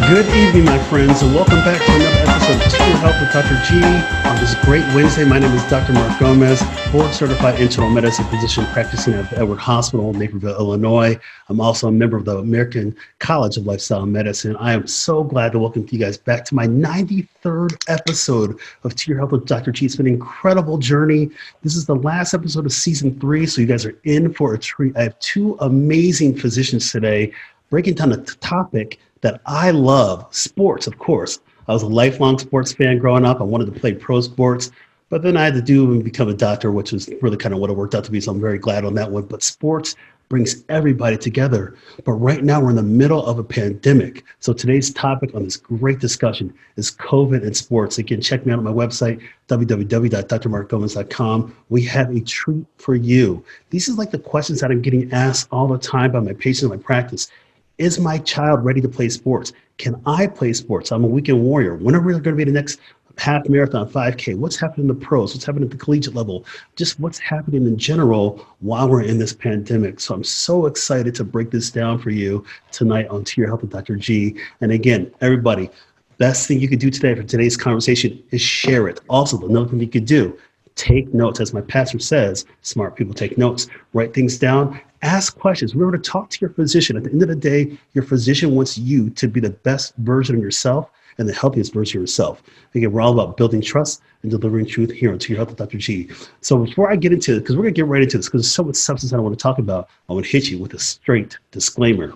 Good evening, my friends, and welcome back to another episode of To Your Health with Dr. G. On this great Wednesday, my name is Dr. Mark 𝗖𝗎𝗓, board-certified internal medicine physician practicing at the Edward Hospital in Naperville, Illinois. I'm also a member of the American College of Lifestyle Medicine. I am so glad to welcome you guys back to my 93rd episode of To Your Health with Dr. G. It's been an incredible journey. This is the last episode of season 3, so you guys are in for a treat. I have two amazing physicians today breaking down a topic that I love, sports, of course. I was a lifelong sports fan growing up. I wanted to play pro sports, but then I had to do and become a doctor, which was really kind of what it worked out to be, so I'm very glad on that one. But sports brings everybody together. But right now we're in the middle of a pandemic. So today's topic on this great discussion is COVID and sports. Again, check me out on my website, www.drmarkgomes.com. We have a treat for you. These are like the questions that I'm getting asked all the time by my patients in my practice. Is my child ready to play sports? Can I play sports? I'm a weekend warrior. When are we going to be the next half marathon, 5K? What's happening in the pros? What's happening at the collegiate level? Just what's happening in general while we're in this pandemic. So I'm so excited to break this down for you tonight on To Your Health with Dr. G. And again, everybody, best thing you could do today for today's conversation is share it. Also, another thing you could do, take notes. As my pastor says, smart people take notes. Write things down. Ask questions. Remember to talk to your physician. At the end of the day, your physician wants you to be the best version of yourself and the healthiest version of yourself. Again, we're all about building trust and delivering truth here on To Your Health with Dr. G. So before I get into it, because we're going to get right into this, because there's so much substance I want to talk about, I want to hit you with a straight disclaimer.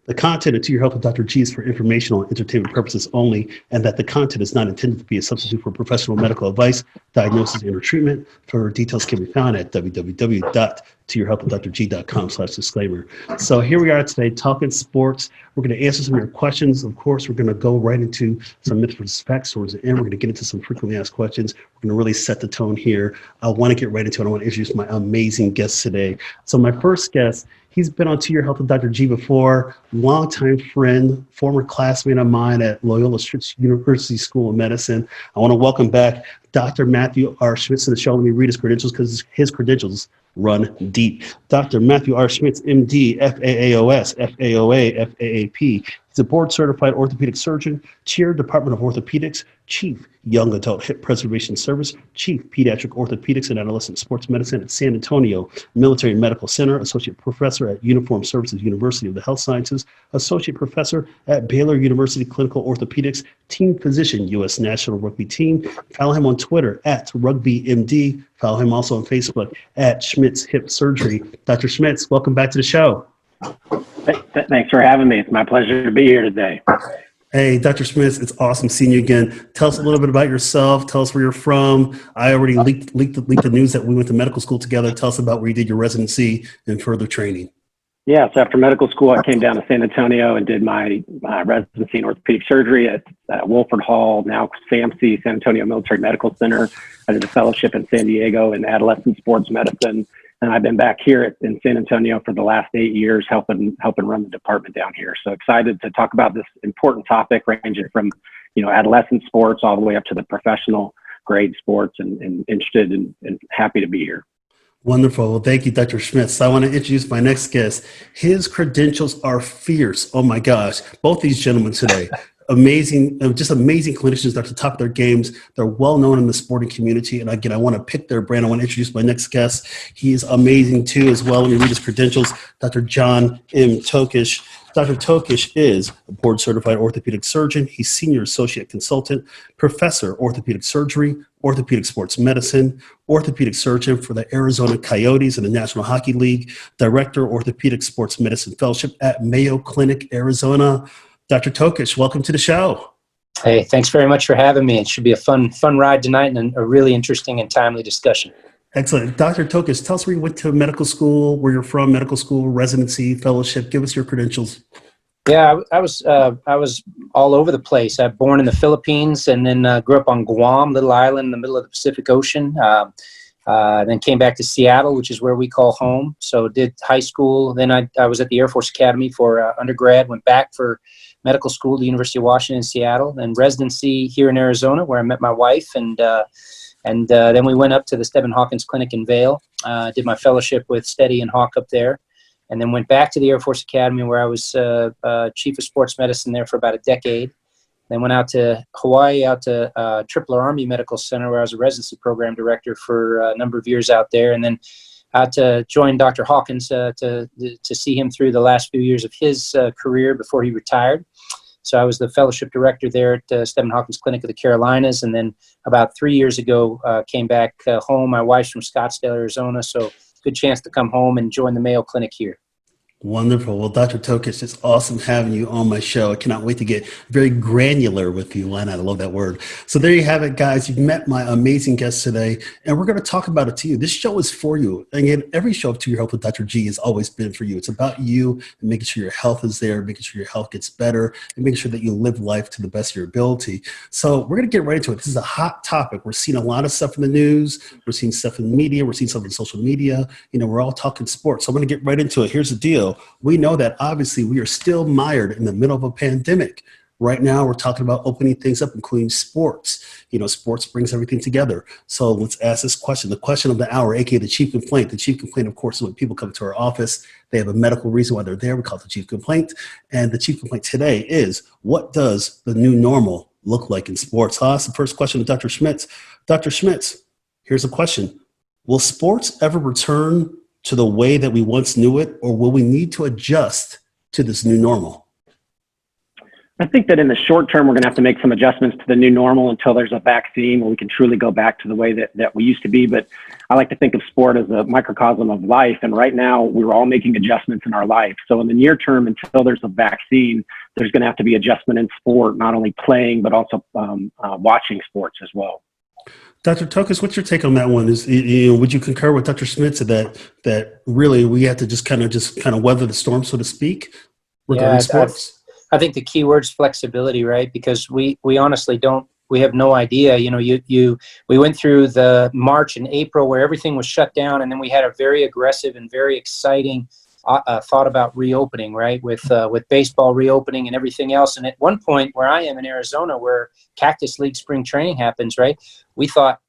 The content of To Your Health with Dr. G is for informational and entertainment purposes only, and that the content is not intended to be a substitute for professional medical advice, diagnosis, and or treatment. Further details can be found at www.toyourhealthwithdrg.com/disclaimer. So here we are today talking sports. We're going to answer some of your questions. Of course, we're going to go right into some myths versus facts towards the end. We're going to get into some frequently asked questions. We're going to really set the tone here. I want to get right into it. I want to introduce my amazing guests today. So my first guest, he's been on To Your Health with Dr. G before, longtime friend, former classmate of mine at Loyola University School of Medicine. I want to welcome back Dr. Matthew R. Schmitz to the show. Let me read his credentials because his credentials run deep. Dr. Matthew R. Schmitz, MD, FAAOS, FAOA, FAAP. He's a board-certified orthopedic surgeon, chair, Department of Orthopedics, chief, Young Adult Hip Preservation Service, chief, Pediatric Orthopedics and Adolescent Sports Medicine at San Antonio Military Medical Center, associate professor at Uniformed Services University of the Health Sciences, associate professor at Baylor University Clinical Orthopedics, team physician, U.S. National Rugby Team. Follow him on Twitter at RugbyMD. Follow him also on Facebook at Schmitz Hip Surgery. Dr. Schmitz, welcome back to the show. Thanks for having me. It's my pleasure to be here today. Hey, Dr. Schmitz, it's awesome seeing you again. Tell us a little bit about yourself. Tell us where you're from. I already leaked the news that we went to medical school together. Tell us about where you did your residency and further training. Yeah, so after medical school, I came down to San Antonio and did my residency in orthopedic surgery at Wilford Hall, now SAMC, San Antonio Military Medical Center. I did a fellowship in San Diego in adolescent sports medicine. And I've been back here in San Antonio for the last 8 years, helping run the department down here. So excited to talk about this important topic, ranging from, adolescent sports all the way up to the professional grade sports, and interested and happy to be here. Wonderful. Well, thank you, Dr. Schmitz. So I want to introduce my next guest. His credentials are fierce. Oh my gosh. Both these gentlemen today. Amazing, just amazing clinicians. They're at the top of their games. They're well known in the sporting community. And again, I want to pick their brain. I want to introduce my next guest. He is amazing too as well. Let me read his credentials. Dr. John M. Tokish. Dr. Tokish is a board-certified orthopedic surgeon. He's senior associate consultant, professor orthopedic surgery, orthopedic sports medicine, orthopedic surgeon for the Arizona Coyotes in the National Hockey League, director orthopedic sports medicine fellowship at Mayo Clinic, Arizona. Dr. Tokish, welcome to the show. Hey, thanks very much for having me. It should be a fun ride tonight and a really interesting and timely discussion. Excellent. Dr. Tokish, tell us where you went to medical school, where you're from, medical school, residency, fellowship. Give us your credentials. Yeah, I was all over the place. I was born in the Philippines and then grew up on Guam, little island in the middle of the Pacific Ocean. Then came back to Seattle, which is where we call home. So did high school. Then I was at the Air Force Academy for undergrad, went back for medical school at the University of Washington in Seattle, and residency here in Arizona, where I met my wife, and then we went up to the Stebbin Hawkins Clinic in Vail. Did my fellowship with Steady and Hawk up there, and then went back to the Air Force Academy, where I was chief of sports medicine there for about a decade. Then went out to Hawaii, out to 𝗖𝗢𝗩𝗏𝗓 Army Medical Center, where I was a residency program director for a number of years out there, and then out to join Dr. Hawkins to see him through the last few years of his career before he retired. So I was the fellowship director there at Stephen Hawkins Clinic of the Carolinas, and then about 3 years ago came back home. My wife's from Scottsdale, Arizona, so good chance to come home and join the Mayo Clinic here. Wonderful. Well, Dr. Tokish, it's awesome having you on my show. I cannot wait to get very granular with you. Why not? I love that word. So there you have it, guys. You've met my amazing guest today, and we're going to talk about it to you. This show is for you. Again, every show of To Your Health with Dr. G has always been for you. It's about you and making sure your health is there, making sure your health gets better, and making sure that you live life to the best of your ability. So we're going to get right into it. This is a hot topic. We're seeing a lot of stuff in the news. We're seeing stuff in the media. We're seeing stuff in social media. You know, we're all talking sports. So I'm going to get right into it. Here's the deal. We know that obviously we are still mired in the middle of a pandemic. Right now, we're talking about opening things up, including sports. You know, sports brings everything together. So let's ask this question, the question of the hour, aka the chief complaint. The chief complaint, of course, is when people come to our office, they have a medical reason why they're there. We call it the chief complaint. And the chief complaint today is, what does the new normal look like in sports? That's the first question to Dr. Schmitz. Dr. Schmitz, here's a question. Will sports ever return to the way that we once knew it, or will we need to adjust to this new normal? I think that in the short term, we're going to have to make some adjustments to the new normal until there's a vaccine where we can truly go back to the way that we used to be. But I like to think of sport as a microcosm of life. And right now, we're all making adjustments in our life. So in the near term, until there's a vaccine, there's going to have to be adjustment in sport, not only playing, but also watching sports as well. Dr. Tokish, what's your take on that one? Would you concur with Dr. Schmitz that really we have to just kind of weather the storm, so to speak, regarding sports? I think the key word is flexibility, right? Because we honestly we have no idea. You know, we went through the March and April where everything was shut down, and then we had a very aggressive and very exciting thought about reopening, right? With baseball reopening and everything else. And at one point where I am in Arizona, where Cactus League spring training happens, right? We thought,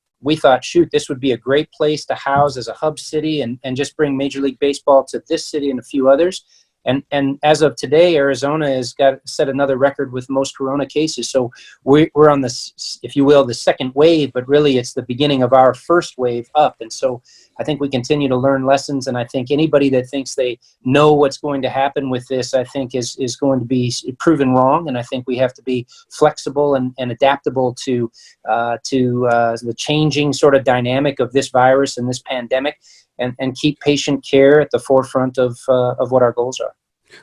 shoot, this would be a great place to house as a hub city and just bring Major League Baseball to this city and a few others. And as of today, Arizona has set another record with most corona cases. So we're on this, if you will, the second wave, but really it's the beginning of our first wave up. And so I think we continue to learn lessons. And I think anybody that thinks they know what's going to happen with this, I think is going to be proven wrong. And I think we have to be flexible and adaptable to the changing sort of dynamic of this virus and this pandemic, and keep patient care at the forefront of what our goals are.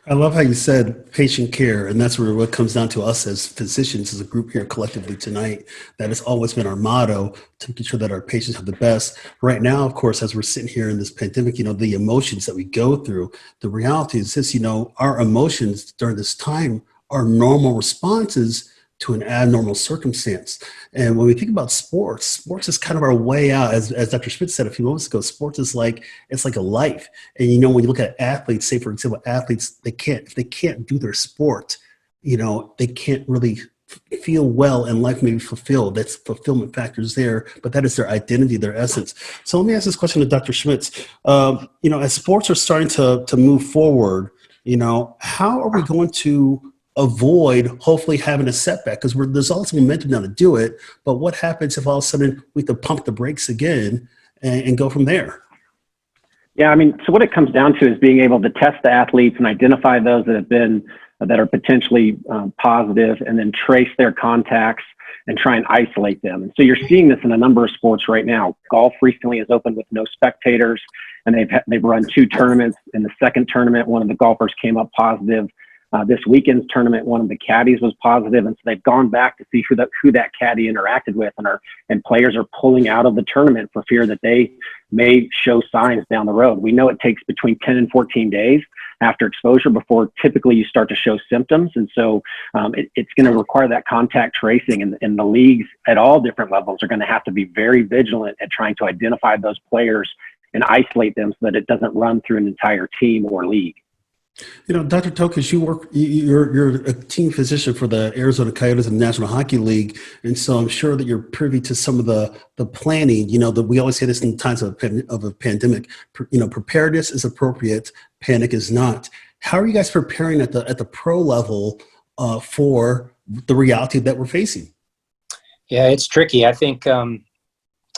I love how you said patient care, and that's what comes down to us as physicians, as a group here collectively tonight. That has always been our motto, to make sure that our patients have the best. Right now, of course, as we're sitting here in this pandemic, you know, the emotions that we go through, the reality is this, you know, our emotions during this time are normal responses to an abnormal circumstance. And when we think about sports is kind of our way out. As Dr. Schmitz said a few moments ago, sports is it's like a life. And, you know, when you look at athletes, say, for example, athletes, if they can't do their sport, you know, they can't really feel well and life may be fulfilled. That's fulfillment factors there, but that is their identity, their essence. So let me ask this question to Dr. Schmitz. You know, as sports are starting to move forward, you know, how are we going to avoid hopefully having a setback? Because there's also momentum now to do it, but what happens if all of a sudden we could pump the brakes again and go from there? Yeah, I mean, so what it comes down to is being able to test the athletes and identify those that are potentially positive, and then trace their contacts and try and isolate them. And so you're seeing this in a number of sports right now. Golf recently has opened with no spectators, and they've run 2 tournaments. In the second tournament, one of the golfers came up positive. This weekend's tournament, one of the caddies was positive, and so they've gone back to see who that caddy interacted with, and players are pulling out of the tournament for fear that they may show signs down the road. We know it takes between 10 and 14 days after exposure before typically you start to show symptoms, and so it's going to require that contact tracing, and the leagues at all different levels are going to have to be very vigilant at trying to identify those players and isolate them so that it doesn't run through an entire team or league. Dr. Tokish, you're a team physician for the Arizona Coyotes and the National Hockey League, and so I'm sure that you're privy to some of the planning. That we always say this in times of a pandemic. Preparedness is appropriate, panic is not. How are you guys preparing at the pro level for the reality that we're facing? Yeah, it's tricky. I think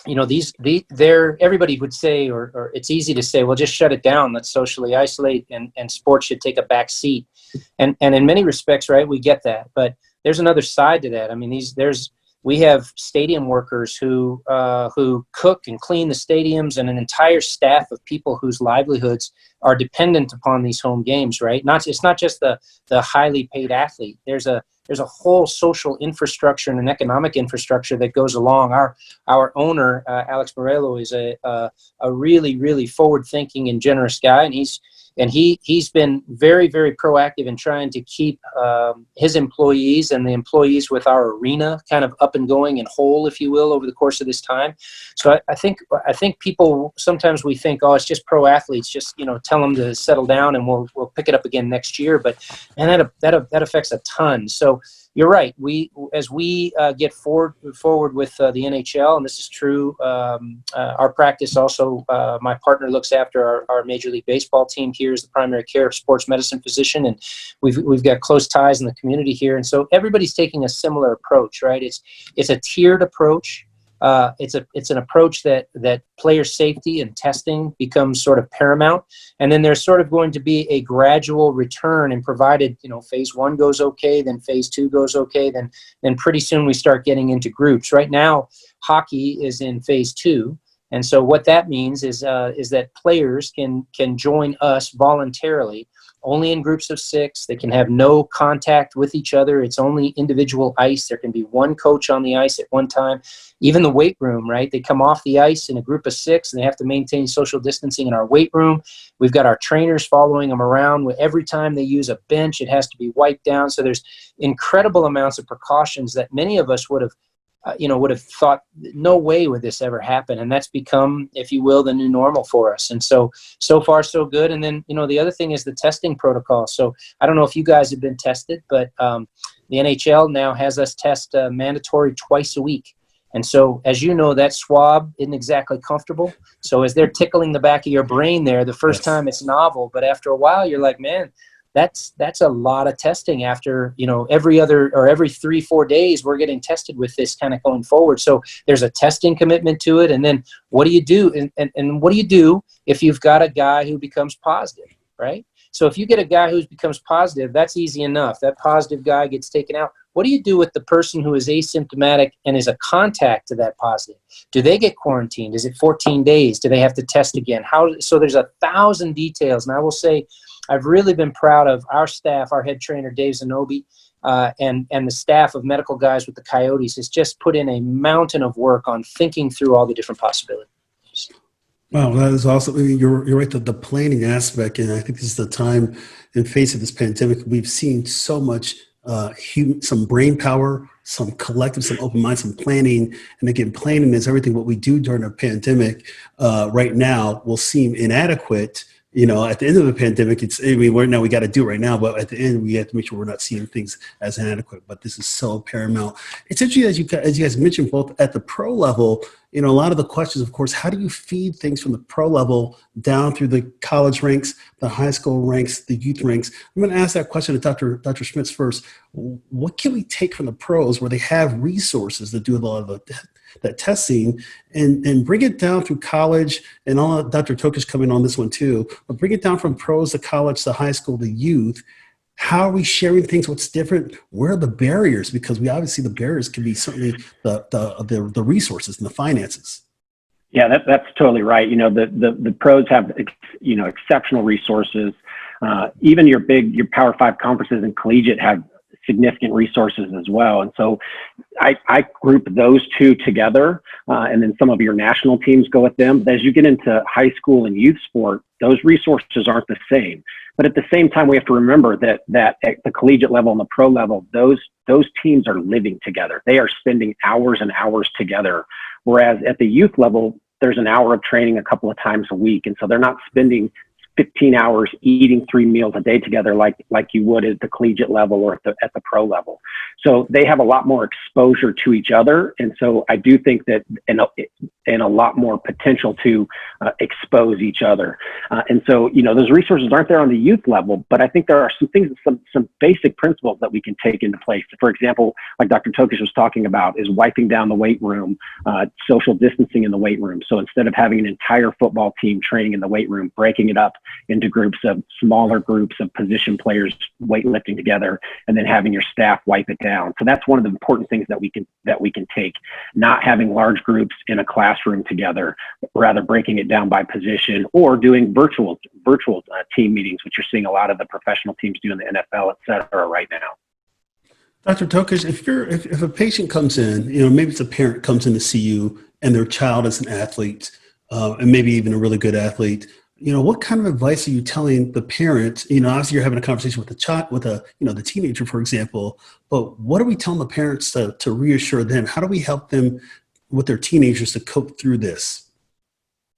everybody would say, or it's easy to say, well, just shut it down. Let's socially isolate, and sports should take a back seat. And in many respects, right, we get that. But there's another side to that. I mean, we have stadium workers who cook and clean the stadiums, and an entire staff of people whose livelihoods are dependent upon these home games, right? It's not just the highly paid athlete. There's a whole social infrastructure and an economic infrastructure that goes along. Our owner, 𝗖𝗢𝗩𝗜𝗚, is a really, really forward-thinking and generous guy, and he's been very, very proactive in trying to keep his employees and the employees with our arena kind of up and going and whole, if you will, over the course of this time. So I think people, sometimes we think, oh, it's just pro athletes, just tell them to settle down and we'll pick it up again next year. But that affects a ton. So you're right. As we get forward with the NHL, and this is true, our practice also, my partner looks after our Major League Baseball team here as the primary care sports medicine physician, and we've got close ties in the community here, and so everybody's taking a similar approach, right? It's a tiered approach. It's an approach that player safety and testing becomes sort of paramount, and then there's sort of going to be a gradual return, and provided phase 1 goes okay, then phase 2 goes okay, then pretty soon we start getting into groups. Right now, hockey is in phase 2, and so what that means is that players can join us voluntarily, only in groups of 6. They can have no contact with each other. It's only individual ice. There can be one coach on the ice at one time. Even the weight room, right? They come off the ice in a group of 6, and they have to maintain social distancing in our weight room. We've got our trainers following them around. Every time they use a bench, it has to be wiped down. So there's incredible amounts of precautions that many of us would have thought, no way would this ever happen. And that's become, if you will, the new normal for us. And so far, so good. And then, the other thing is the testing protocol. So I don't know if you guys have been tested, but the NHL now has us test mandatory twice a week. And so, as you know, that swab isn't exactly comfortable. So as they're tickling the back of your brain there, the first time it's novel, but after a while, you're like, man, that's a lot of testing. After every 3-4 days we're getting tested with this kind of going forward. So there's a testing commitment to it. And then what do you do? And what do you do if you've got a guy who becomes positive, right? So if you get a guy who becomes positive, that's easy enough. That positive guy gets taken out. What do you do with the person who is asymptomatic and is a contact to that positive? Do they get quarantined? Is it 14 days? Do they have to test again? So there's 1,000 details. And I will say, I've really been proud of our staff, our head trainer, Dave Zanobi, and the staff of medical guys with the Coyotes has just put in a mountain of work on thinking through all the different possibilities. Wow, that is awesome. I mean, you're right, the planning aspect, and I think this is the time in face of this pandemic, we've seen so much some brain power, some collective, some open mind, some planning. And again, planning is everything. What we do during a pandemic right now will seem inadequate. At the end of the pandemic, we got to do it right now, but at the end, we have to make sure we're not seeing things as inadequate. But this is so paramount. It's interesting, as you guys mentioned, both at the pro level, a lot of the questions, of course, how do you feed things from the pro level down through the college ranks, the high school ranks, the youth ranks? I'm going to ask that question to Dr. Schmitz first. What can we take from the pros where they have resources to do a lot of that testing and bring it down through college? And I'll let Dr. Tokish come in on this one too, but bring it down from pros to college to high school to youth. How are we sharing things? What's different? Where are the barriers? Because we obviously, the barriers can be certainly the resources and the finances. Yeah, that's totally right. The pros have exceptional resources. Even your Power 5 conferences and collegiate have significant resources as well. And so I group those two together, and then some of your national teams go with them. But as you get into high school and youth sport, those resources aren't the same. But at the same time, we have to remember that at the collegiate level and the pro level, those teams are living together. They are spending hours and hours together. Whereas at the youth level, there's an hour of training a couple of times a week. And so they're not spending 15 hours eating 3 meals a day together like you would at the collegiate level or at the pro level. So they have a lot more exposure to each other. And so I do think that and a lot more potential to expose each other. And so, those resources aren't there on the youth level, but I think there are some things, some basic principles that we can take into place. For example, like Dr. Tokish was talking about, is wiping down the weight room, social distancing in the weight room. So instead of having an entire football team training in the weight room, breaking it up into smaller groups of position players weightlifting together, and then having your staff wipe it down. So that's one of the important things that we can take. Not having large groups in a classroom together, rather breaking it down by position, or doing virtual team meetings, which you're seeing a lot of the professional teams do in the NFL, et cetera, right now. Dr. Tokish, if a patient comes in, maybe it's a parent comes in to see you and their child is an athlete, and maybe even a really good athlete, what kind of advice are you telling the parent? Obviously you're having a conversation with the child, with the teenager, for example, but what are we telling the parents to reassure them? How do we help them with their teenagers to cope through this?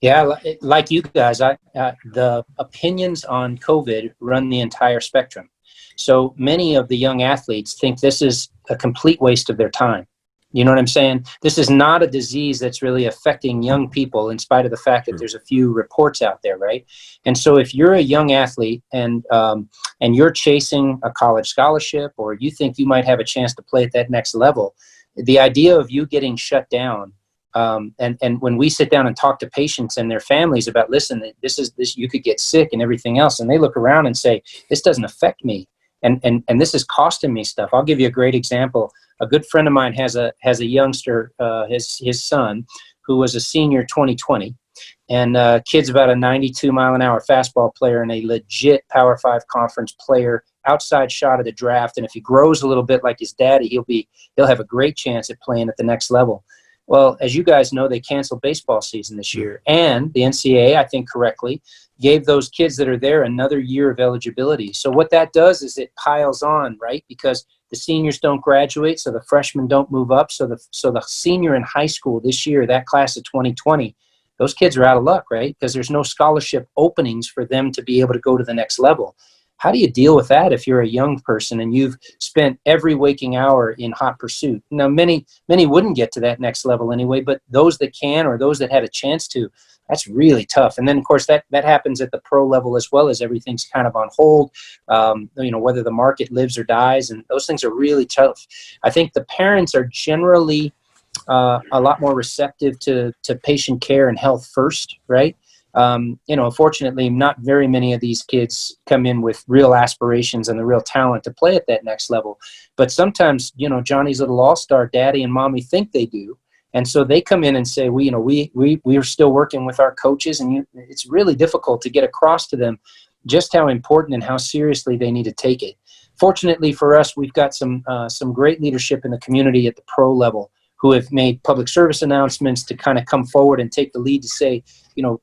Yeah, like you guys, the opinions on COVID run the entire spectrum. So many of the young athletes think this is a complete waste of their time. You know what I'm saying? This is not a disease that's really affecting young people, in spite of the fact that there's a few reports out there, right? And so if you're a young athlete and you're chasing a college scholarship, or you think you might have a chance to play at that next level, the idea of you getting shut down, and when we sit down and talk to patients and their families about, listen, this you could get sick and everything else, and they look around and say, this doesn't affect me, and this is costing me stuff. I'll give you a great example. A good friend of mine has a youngster, his son, who was a senior 2020, and kid's about a 92-mile-an-hour fastball player and a legit Power 5 conference player, outside shot of the draft. And if he grows a little bit like his daddy, he'll have a great chance at playing at the next level. Well, as you guys know, they canceled baseball season this year, and the NCAA, I think correctly, gave those kids that are there another year of eligibility. So what that does is it piles on, right? Because the seniors don't graduate, so the freshmen don't move up. So the senior in high school this year, that class of 2020, those kids are out of luck, right? Because there's no scholarship openings for them to be able to go to the next level. How do you deal with that if you're a young person and you've spent every waking hour in hot pursuit? Now, many wouldn't get to that next level anyway, but those that can, or those that had a chance to, that's really tough. And then, of course, that happens at the pro level as well, as everything's kind of on hold, whether the market lives or dies, and those things are really tough. I think the parents are generally a lot more receptive to patient care and health first, right? Unfortunately, not very many of these kids come in with real aspirations and the real talent to play at that next level. But sometimes, Johnny's little all-star daddy and mommy think they do. And so they come in and say, we are still working with our coaches, and it's really difficult to get across to them just how important and how seriously they need to take it. Fortunately for us, we've got some great leadership in the community at the pro level who have made public service announcements to kind of come forward and take the lead to say,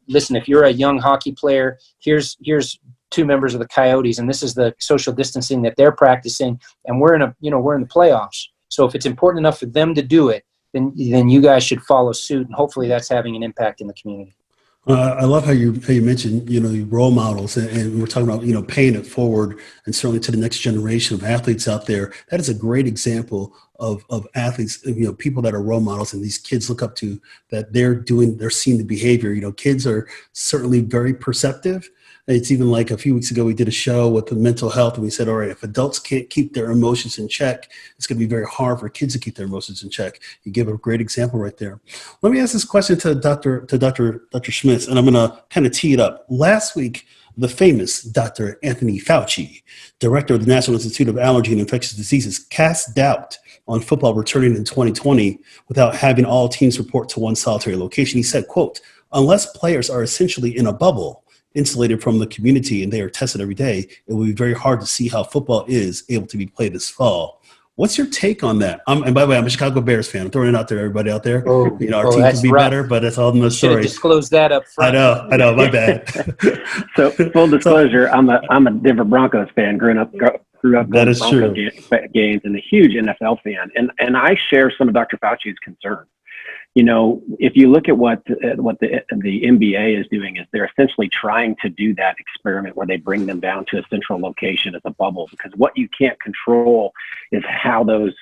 listen, if you're a young hockey player, here's 2 members of the Coyotes, and this is the social distancing that they're practicing, and we're in the playoffs. So if it's important enough for them to do it, then you guys should follow suit, and hopefully that's having an impact in the community. I love how you mentioned, your role models, and we're talking about, paying it forward, and certainly to the next generation of athletes out there. That is a great example of athletes, people that are role models, and these kids look up to, that they're seeing the behavior. Kids are certainly very perceptive. It's even like a few weeks ago, we did a show with the mental health, and we said, all right, if adults can't keep their emotions in check, it's going to be very hard for kids to keep their emotions in check. You give a great example right there. Let me ask this question to Dr. Schmitz, and I'm going to kind of tee it up. Last week, the famous Dr. Anthony Fauci, director of the National Institute of Allergy and Infectious Diseases, cast doubt on football returning in 2020 without having all teams report to one solitary location. He said, quote, unless players are essentially in a bubble, insulated from the community, and they are tested every day, it will be very hard to see how football is able to be played this fall. What's your take on that? And by the way, I'm a Chicago Bears fan. I'm throwing it out there, everybody out there. Our team could be better, but that's all in the story. Should have disclosed that up front. I know, my bad. So full disclosure, I'm a Denver Broncos fan. Grew up that is Broncos true. games, and a huge NFL fan. And I share some of Dr. Fauci's concerns. if you look at what the NBA is doing, is they're essentially trying to do that experiment where they bring them down to a central location as a bubble, because what you can't control is how those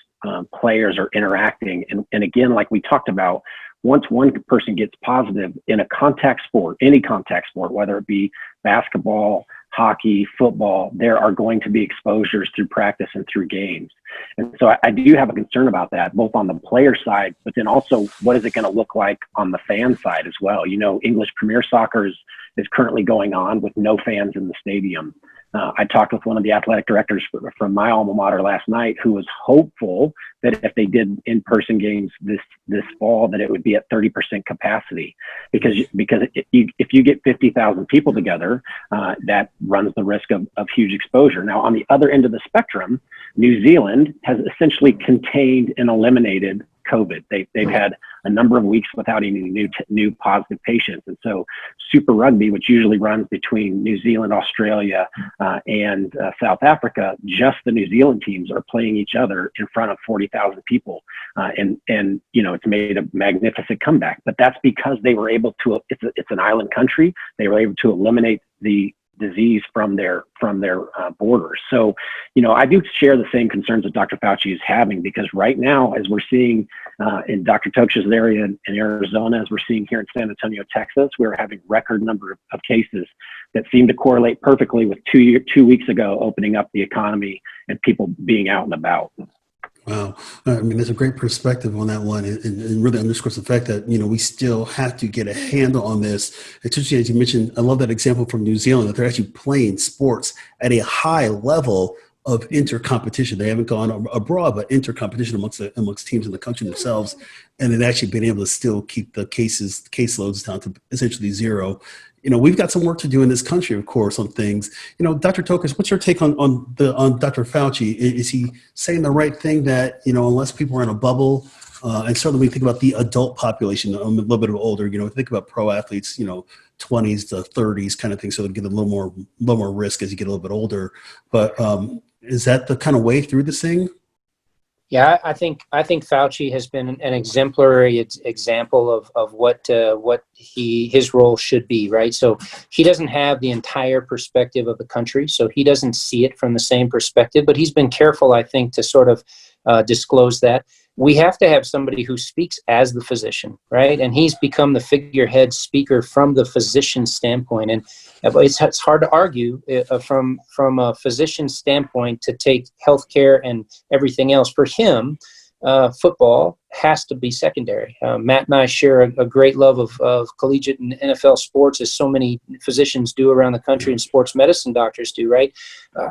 players are interacting. And again, like we talked about, once one person gets positive in a contact sport, any contact sport, whether it be basketball, hockey, football, there are going to be exposures through practice and through games. And so I do have a concern about that, both on the player side, but then also what is it going to look like on the fan side as well? English Premier Soccer is currently going on with no fans in the stadium. I talked with one of the athletic directors from my alma mater last night, who was hopeful that if they did in-person games this fall, that it would be at 30% capacity, because if you get 50,000 people together, that runs the risk of huge exposure. Now, on the other end of the spectrum, New Zealand has essentially contained and eliminated COVID. They've had a number of weeks without any new positive patients. And so Super Rugby, which usually runs between New Zealand, Australia, and South Africa, just the New Zealand teams are playing each other in front of 40,000 people. And it's made a magnificent comeback, but that's because they were able to, it's an island country. They were able to eliminate the disease from their borders. So, I do share the same concerns that Dr. Fauci is having, because right now, as we're seeing in Dr. Tokish's area in Arizona, as we're seeing here in San Antonio, Texas, we're having record number of cases that seem to correlate perfectly with 2 weeks ago opening up the economy and people being out and about. Wow. I mean, there's a great perspective on that one, and really underscores the fact that, we still have to get a handle on this. Especially, as you mentioned, I love that example from New Zealand, that they're actually playing sports at a high level of inter-competition. They haven't gone abroad, but inter-competition amongst teams in the country themselves, and then actually been able to still keep the caseloads down to essentially zero. We've got some work to do in this country, of course, on things. Dr. Tokish, what's your take on Dr. Fauci? Is he saying the right thing that, unless people are in a bubble, and certainly when you think about the adult population, a little bit older, think about pro athletes, 20s to 30s kind of thing, so they get a little more risk as you get a little bit older. But is that the kind of way through this thing? Yeah, I think Fauci has been an exemplary example of what his role should be, right? So he doesn't have the entire perspective of the country, so he doesn't see it from the same perspective, but he's been careful, I think, to sort of disclose that. We have to have somebody who speaks as the physician, right? And he's become the figurehead speaker from the physician standpoint. And it's hard to argue from a physician standpoint to take healthcare and everything else. For him, football has to be secondary. Matt and I share a great love of collegiate and NFL sports, as so many physicians do around the country, and sports medicine doctors do, right?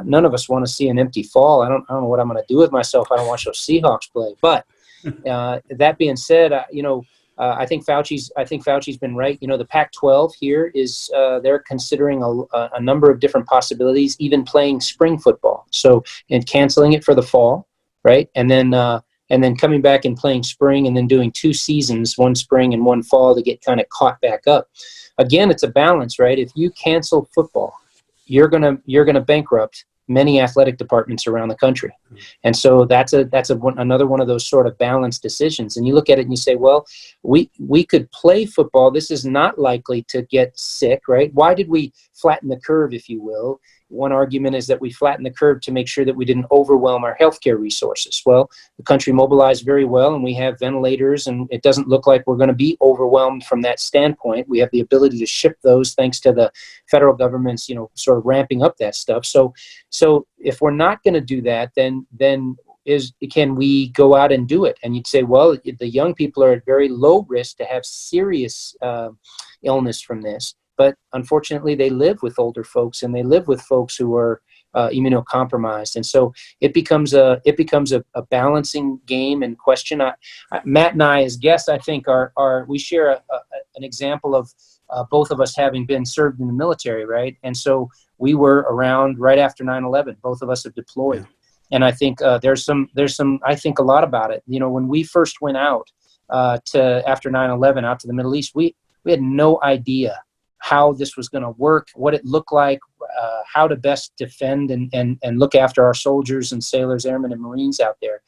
None of us want to see an empty fall. I don't know what I'm going to do with myself. I don't watch those Seahawks play. But that being said, I think Fauci's been right. The Pac-12 here is they're considering a number of different possibilities, even playing spring football. So, and canceling it for the fall, right? And then coming back and playing spring, and then doing 2 seasons, one spring and one fall, to get kind of caught back up. Again, it's a balance, right? If you cancel football, you're gonna bankrupt many athletic departments around the country. And so that's another one of those sort of balanced decisions. And you look at it and you say, well, we could play football. This is not likely to get sick, right? Why did we flatten the curve, if you will? One argument is that we flattened the curve to make sure that we didn't overwhelm our healthcare resources. Well, the country mobilized very well, and we have ventilators, and it doesn't look like we're going to be overwhelmed from that standpoint. We have the ability to ship those thanks to the federal government's, sort of ramping up that stuff. So if we're not going to do that, then can we go out and do it? And you'd say, well, the young people are at very low risk to have serious illness from this. But unfortunately, they live with older folks, and they live with folks who are immunocompromised, and so it becomes a balancing game and question. Matt and I, as guests, I think we share an example of both of us having been served in the military, right? And so we were around right after 9/11. Both of us have deployed, and I think there's some. I think a lot about it. When we first went out after 9/11 out to the Middle East, we had no idea how this was going to work, what it looked like, how to best defend and look after our soldiers and sailors, airmen, and Marines out there.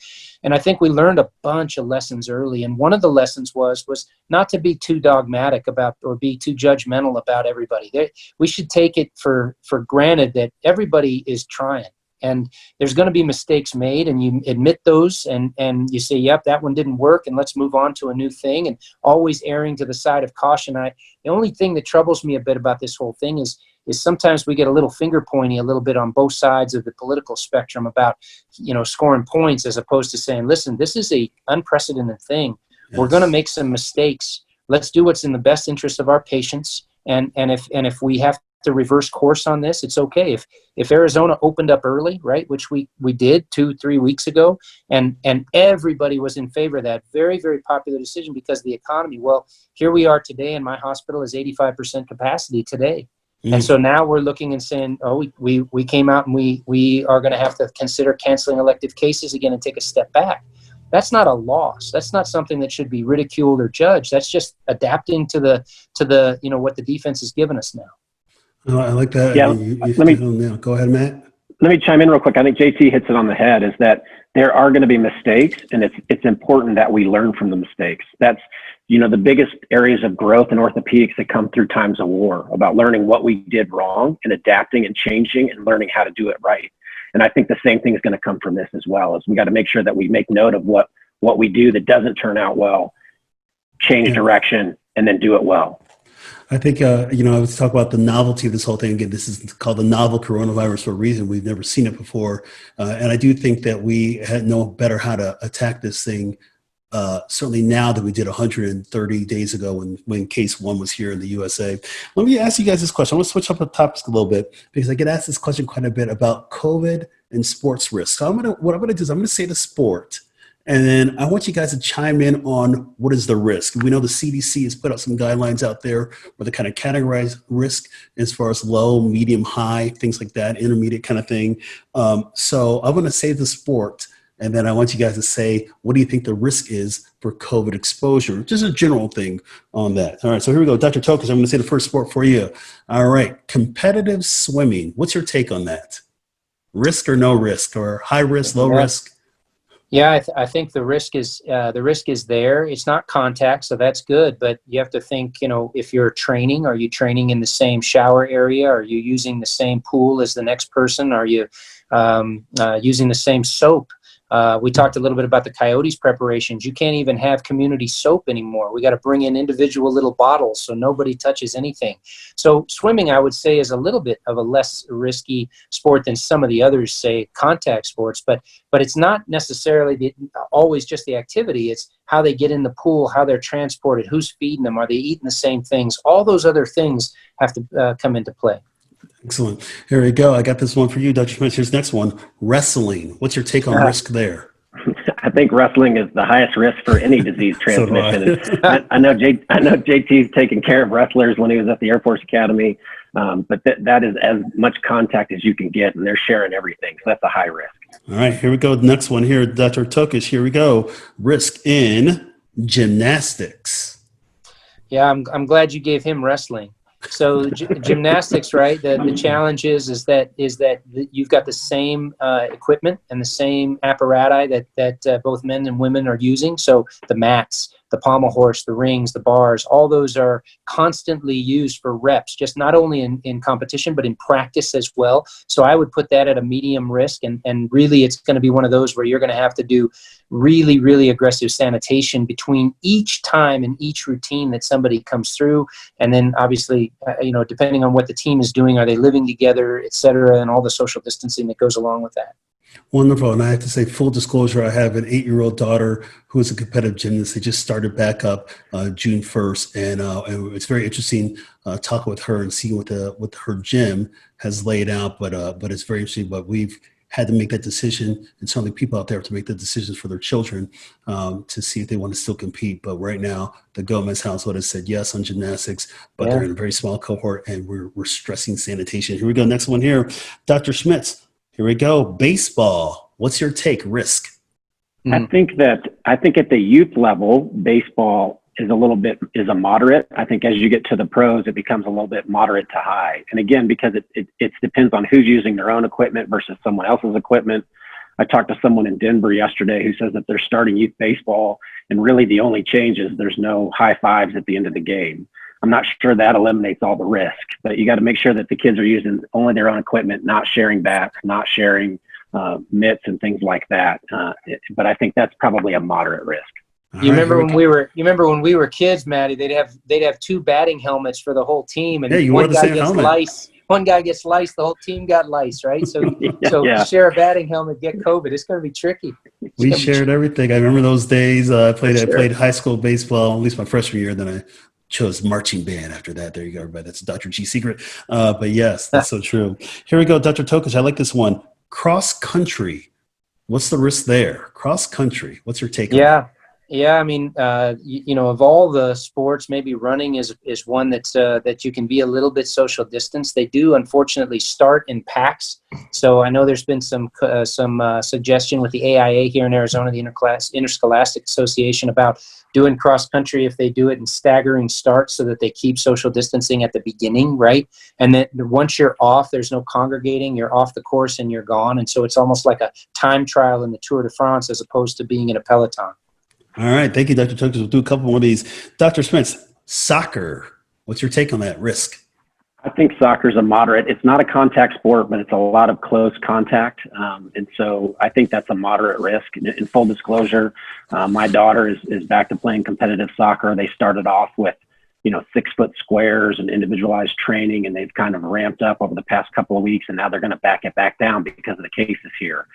And I think we learned a bunch of lessons early. And one of the lessons was not to be too dogmatic about or be too judgmental about everybody. We should take it for granted that everybody is trying. And there's going to be mistakes made, and you admit those, and you say, yep, that one didn't work, and let's move on to a new thing, and always erring to the side of caution. The only thing that troubles me a bit about this whole thing is sometimes we get a little finger pointy a little bit on both sides of the political spectrum about, scoring points, as opposed to saying, listen, this is a unprecedented thing. Yes. We're going to make some mistakes. Let's do what's in the best interest of our patients. And if we have to reverse course on this, it's okay. If Arizona opened up early, right, which we did 2-3 weeks ago, and everybody was in favor of that, very, very popular decision because of the economy. Well, here we are today, and my hospital is 85% capacity today. And so now we're looking and saying, oh, we came out and we are going to have to consider canceling elective cases again and take a step back. That's not a loss. That's not something that should be ridiculed or judged. That's just adapting to the what the defense has given us now. Oh, I like that. Yeah, Go ahead, Matt. Let me chime in real quick. I think JT hits it on the head, is that there are going to be mistakes, and it's important that we learn from the mistakes. That's, the biggest areas of growth in orthopedics that come through times of war, about learning what we did wrong and adapting and changing and learning how to do it right. And I think the same thing is going to come from this as well, is we got to make sure that we make note of what we do that doesn't turn out well, change direction, and then do it well. I think, I was talking about the novelty of this whole thing. Again, this is called the novel coronavirus for a reason. We've never seen it before. And I do think that we know better how to attack this thing, certainly now than we did 130 days ago when case one was here in the USA. Let me ask you guys this question. I want to switch up the topics a little bit because I get asked this question quite a bit about COVID and sports risk. So what I'm going to do is I'm going to say the sport, and then I want you guys to chime in on what is the risk. We know the CDC has put out some guidelines out there where they kind of categorize risk as far as low, medium, high, things like that, intermediate kind of thing. So I'm going to say the sport, and then I want you guys to say, what do you think the risk is for COVID exposure? Just a general thing on that. All right, so here we go. Dr. Tokish, I'm going to say the first sport for you. All right, competitive swimming. What's your take on that? Risk or no risk, or high risk, low risk? Yeah, I think the risk is there. It's not contact, so that's good. But you have to think, if you're training, are you training in the same shower area? Are you using the same pool as the next person? Are you using the same soap? We talked a little bit about the Coyotes preparations. You can't even have community soap anymore. We got to bring in individual little bottles so nobody touches anything. So swimming, I would say, is a little bit of a less risky sport than some of the others, say contact sports, but it's not necessarily always just the activity. It's how they get in the pool, how they're transported, who's feeding them, are they eating the same things? All those other things have to come into play. Excellent. Here we go. I got this one for you, Dr. Schmitz. Here's the next one. Wrestling. What's your take on risk there? I think wrestling is the highest risk for any disease transmission. I know JT's taking care of wrestlers when he was at the Air Force Academy, but that is as much contact as you can get, and they're sharing everything. So that's a high risk. All right, here we go. Next one here, Dr. Tokish. Here we go. Risk in gymnastics. Yeah, I'm glad you gave him wrestling. So gymnastics, right? The challenge is that you've got the same equipment and the same apparatus that both men and women are using. So the mats, the pommel horse, the rings, the bars, all those are constantly used for reps, just not only in competition, but in practice as well. So I would put that at a medium risk. And really, it's going to be one of those where you're going to have to do really, really aggressive sanitation between each time and each routine that somebody comes through. And then obviously, depending on what the team is doing, are they living together, et cetera, and all the social distancing that goes along with that. Wonderful. And I have to say, full disclosure, I have an 8-year-old daughter who is a competitive gymnast. They just started back up June 1st. And it's very interesting talking with her and seeing what her gym has laid out. But it's very interesting. But we've had to make that decision, and certainly people out there have to make the decisions for their children to see if they want to still compete. But right now, the Gomez household has said yes on gymnastics, but they're in a very small cohort, and we're stressing sanitation. Here we go. Next one here. Dr. Schmitz. Here we go. Baseball. What's your take? Risk. I think at the youth level, baseball is a moderate. I think as you get to the pros, it becomes a little bit moderate to high. And again, because it depends on who's using their own equipment versus someone else's equipment. I talked to someone in Denver yesterday who says that they're starting youth baseball, and really the only change is there's no high fives at the end of the game. I'm not sure that eliminates all the risk, but you got to make sure that the kids are using only their own equipment, not sharing bats, not sharing mitts and things like that. But I think that's probably a moderate risk. You remember when we were kids, Maddie? They'd have two batting helmets for the whole team, and you wore the same helmet. One guy gets lice, the whole team got lice, right? So share a batting helmet, get COVID. It's going to be tricky. We shared everything. I remember those days. I played high school baseball, at least my freshman year. Then I chose marching band after that. There you go, everybody. That's Dr. G secret. But yes, that's so true. Here we go, Dr. Tokish. I like this one. Cross country. What's the risk there? Cross country. What's your take on that? Yeah, I mean, of all the sports, maybe running is one that you can be a little bit social distance. They do, unfortunately, start in packs. So I know there's been some suggestion with the AIA here in Arizona, the Interscholastic Association, about doing cross country if they do it in staggering starts so that they keep social distancing at the beginning, right? And then once you're off, there's no congregating. You're off the course and you're gone. And so it's almost like a time trial in the Tour de France as opposed to being in a peloton. All right. Thank you, Dr. Tokish. We'll do a couple more of these. Dr. Schmitz, soccer. What's your take on that risk? I think soccer is a moderate. It's not a contact sport, but it's a lot of close contact. And so I think that's a moderate risk. In full disclosure, my daughter is back to playing competitive soccer. They started off with, 6-foot squares and individualized training, and they've kind of ramped up over the past couple of weeks, and now they're going to back it back down because of the cases here.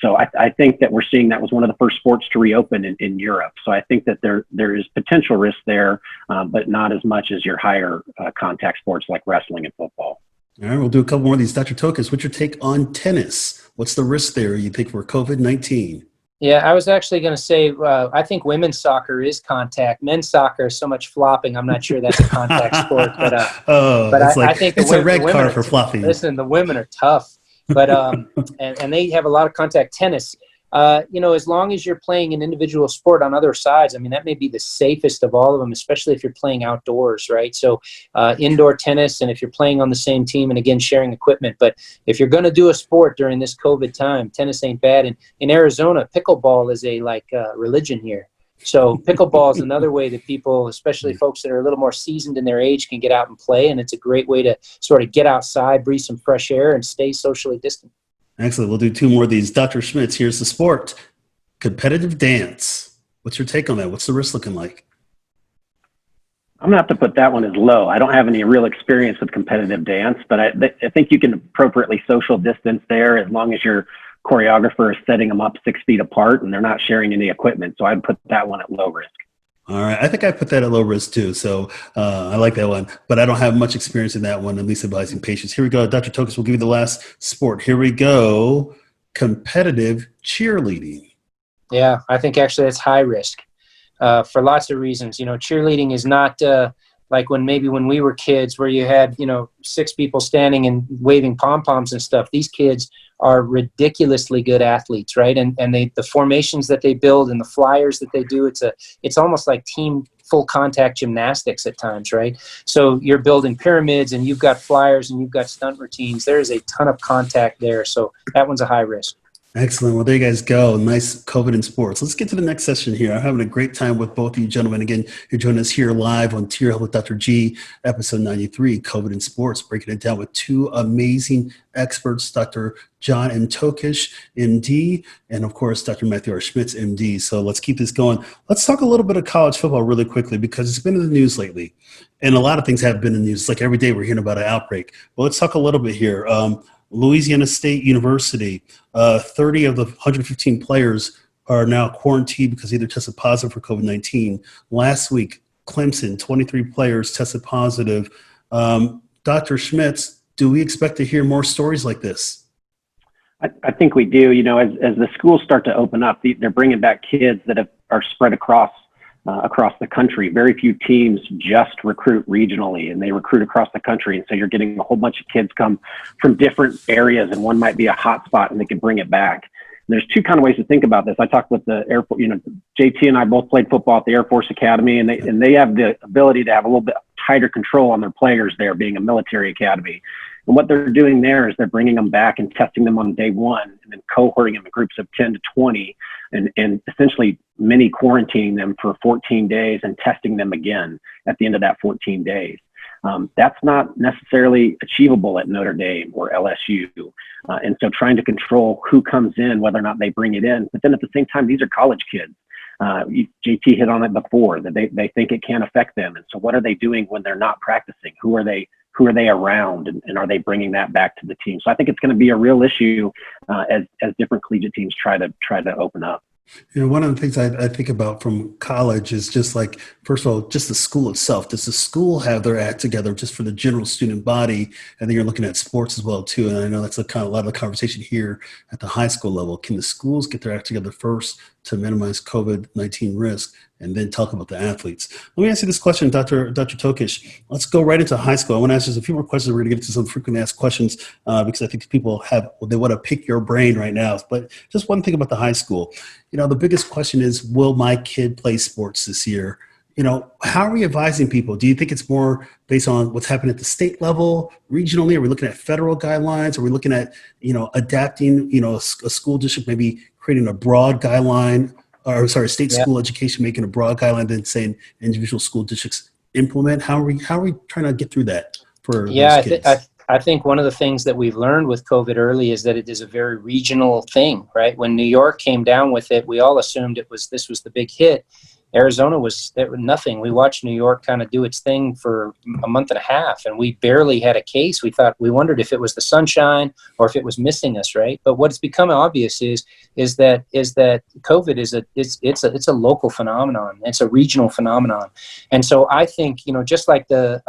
So I think that we're seeing that was one of the first sports to reopen in Europe. So I think that there is potential risk there, but not as much as your higher contact sports like wrestling and football. All right, we'll do a couple more of these. Dr. Tokish, what's your take on tennis? What's the risk there you think for COVID-19? Yeah, I was actually going to say, I think women's soccer is contact. Men's soccer is so much flopping. I'm not sure that's a contact sport. But I think it's a red card for flopping. Listen, the women are tough. But and they have a lot of contact. Tennis, as long as you're playing an individual sport on other sides, I mean, that may be the safest of all of them, especially if you're playing outdoors, right? So indoor tennis, and if you're playing on the same team, and again, sharing equipment. But if you're going to do a sport during this COVID time, tennis ain't bad. And in Arizona, pickleball is a religion here. So pickleball is another way that people, especially folks that are a little more seasoned in their age, can get out and play. And it's a great way to sort of get outside, breathe some fresh air, and stay socially distant. Excellent. We'll do two more of these. Dr. Schmitz, here's the sport. Competitive dance. What's your take on that? What's the risk looking like? I'm going to have to put that one as low. I don't have any real experience with competitive dance, but I think you can appropriately social distance there as long as your choreographer is setting them up 6 feet apart and they're not sharing any equipment. So I'd put that one at low risk. All right. I think I put that at low risk too. So I like that one, but I don't have much experience in that one, at least advising patients. Here we go. Dr. Tokish will give you the last sport. Here we go. Competitive cheerleading. Yeah, I think actually that's high risk for lots of reasons. Cheerleading is not like when we were kids where you had, 6 people standing and waving pom-poms and stuff. These kids are ridiculously good athletes, right? And the formations that they build and the flyers that they do, it's almost like team full contact gymnastics at times, right? So you're building pyramids and you've got flyers and you've got stunt routines. There is a ton of contact there. So that one's a high risk. Excellent. Well, there you guys go. Nice COVID in sports. Let's get to the next session here. I'm having a great time with both of you gentlemen. Again, you're joining us here live on Tier Health with Dr. G, episode 93, COVID in sports, breaking it down with two amazing experts, Dr. John M. Tokish, MD, and of course, Dr. Matthew R. Schmitz, MD. So let's keep this going. Let's talk a little bit of college football really quickly because it's been in the news lately. And a lot of things have been in the news. It's like every day we're hearing about an outbreak. Well, let's talk a little bit here. Louisiana State University, 30 of the 115 players are now quarantined because they either tested positive for COVID-19. Last week, Clemson, 23 players tested positive. Dr. Schmitz, do we expect to hear more stories like this? I think we do. As the schools start to open up, they're bringing back kids that are spread across the country. Very few teams just recruit regionally, and they recruit across the country. And so you're getting a whole bunch of kids come from different areas, and one might be a hot spot, and they can bring it back. there's two kind of ways to think about this. I talked with the Air Force, JT and I both played football at the Air Force Academy, and they have the ability to have a little bit tighter control on their players there, being a military academy. And what they're doing there is they're bringing them back and testing them on day one, and then cohorting them in groups of 10 to 20, and essentially mini quarantining them for 14 days and testing them again at the end of that 14 days. That's not necessarily achievable at Notre Dame or LSU. And so trying to control who comes in, whether or not they bring it in, but then at the same time, these are college kids. JT hit on it before, that they think it can affect them. And so what are they doing when they're not practicing? Who are they around, and are they bringing that back to the team? So I think it's going to be a real issue as different collegiate teams try to open up. One of the things I think about from college is just like, first of all, just the school itself. Does the school have their act together just for the general student body? And then you're looking at sports as well, too. And I know that's a lot of the conversation here at the high school level. Can the schools get their act together first to minimize COVID-19 risk, and then talk about the athletes? Let me ask you this question, Dr. Tokish. Let's go right into high school. I want to ask just a few more questions. We're going to get to some frequently asked questions because I think people they want to pick your brain right now. But just one thing about the high school. The biggest question is, will my kid play sports this year? How are we advising people? Do you think it's more based on what's happening at the state level, regionally? Are we looking at federal guidelines? Are we looking at, adapting, a school district, maybe creating a broad guideline, state school education, making a broad guideline, then saying individual school districts implement? How are we trying to get through that for those kids? I think one of the things that we've learned with COVID early is that it is a very regional thing, right? When New York came down with it, we all assumed this was the big hit. Arizona was nothing. We watched New York kind of do its thing for a month and a half, and we barely had a case. We wondered if it was the sunshine or if it was missing us, right? But what's become obvious is that COVID is a local phenomenon. It's a regional phenomenon, and so I think just like the